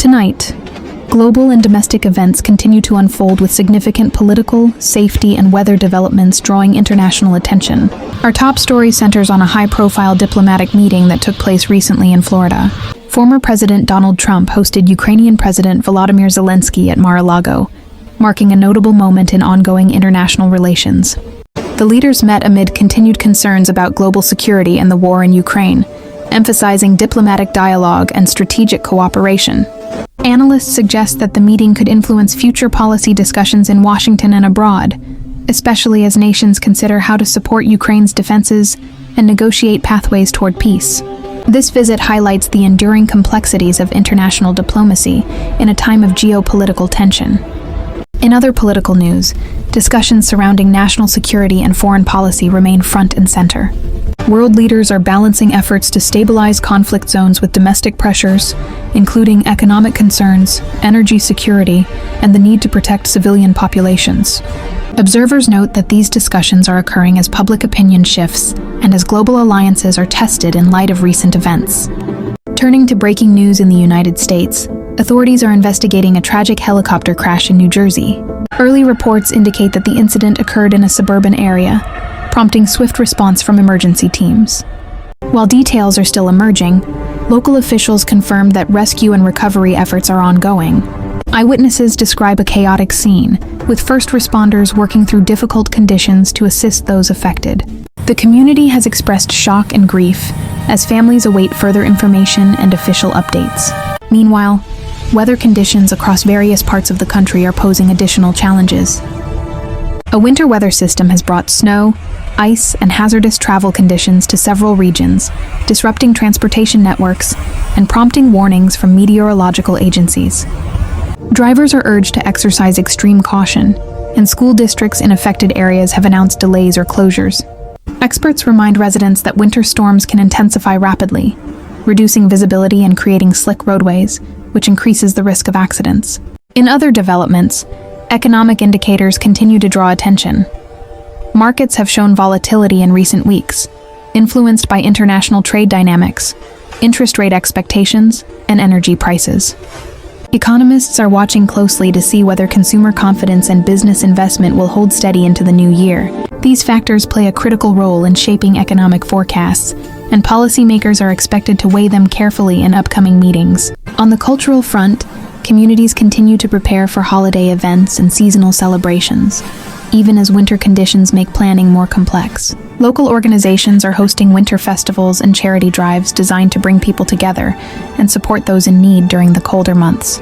Tonight, global and domestic events continue to unfold with significant political, safety, and weather developments drawing international attention. Our top story centers on a high-profile diplomatic meeting that took place recently in Florida. Former President Donald Trump hosted Ukrainian President Volodymyr Zelensky at Mar-a-Lago, marking a notable moment in ongoing international relations. The leaders met amid continued concerns about global security and the war in Ukraine, emphasizing diplomatic dialogue and strategic cooperation. Analysts suggest that the meeting could influence future policy discussions in Washington and abroad, especially as nations consider how to support Ukraine's defenses and negotiate pathways toward peace. This visit highlights the enduring complexities of international diplomacy in a time of geopolitical tension. In other political news, discussions surrounding national security and foreign policy remain front and center. World leaders are balancing efforts to stabilize conflict zones with domestic pressures, including economic concerns, energy security, and the need to protect civilian populations. Observers note that these discussions are occurring as public opinion shifts and as global alliances are tested in light of recent events. Turning to breaking news in the United States, authorities are investigating a tragic helicopter crash in New Jersey. Early reports indicate that the incident occurred in a suburban area, prompting swift response from emergency teams. While details are still emerging, local officials confirmed that rescue and recovery efforts are ongoing. Eyewitnesses describe a chaotic scene, with first responders working through difficult conditions to assist those affected. The community has expressed shock and grief as families await further information and official updates. Meanwhile, weather conditions across various parts of the country are posing additional challenges. A winter weather system has brought snow, ice, and hazardous travel conditions to several regions, disrupting transportation networks and prompting warnings from meteorological agencies. Drivers are urged to exercise extreme caution, and school districts in affected areas have announced delays or closures. Experts remind residents that winter storms can intensify rapidly, reducing visibility and creating slick roadways, which increases the risk of accidents. In other developments, economic indicators continue to draw attention. Markets have shown volatility in recent weeks, influenced by international trade dynamics, interest rate expectations, and energy prices. Economists are watching closely to see whether consumer confidence and business investment will hold steady into the new year. These factors play a critical role in shaping economic forecasts, and policymakers are expected to weigh them carefully in upcoming meetings. On the cultural front, communities continue to prepare for holiday events and seasonal celebrations, even as winter conditions make planning more complex. Local organizations are hosting winter festivals and charity drives designed to bring people together and support those in need during the colder months.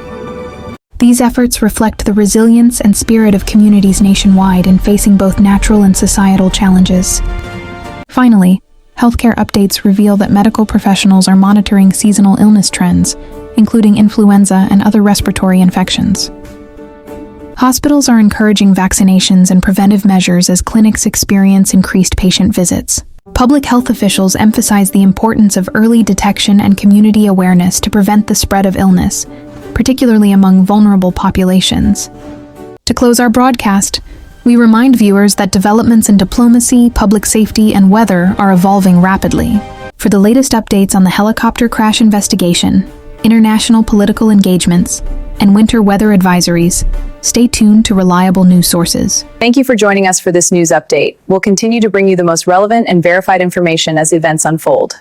These efforts reflect the resilience and spirit of communities nationwide in facing both natural and societal challenges. Finally, healthcare updates reveal that medical professionals are monitoring seasonal illness trends, including influenza and other respiratory infections. Hospitals are encouraging vaccinations and preventive measures as clinics experience increased patient visits. Public health officials emphasize the importance of early detection and community awareness to prevent the spread of illness, particularly among vulnerable populations. To close our broadcast, we remind viewers that developments in diplomacy, public safety, and weather are evolving rapidly. For the latest updates on the helicopter crash investigation, international political engagements, and winter weather advisories, stay tuned to reliable news sources. Thank you for joining us for this news update. We'll continue to bring you the most relevant and verified information as events unfold.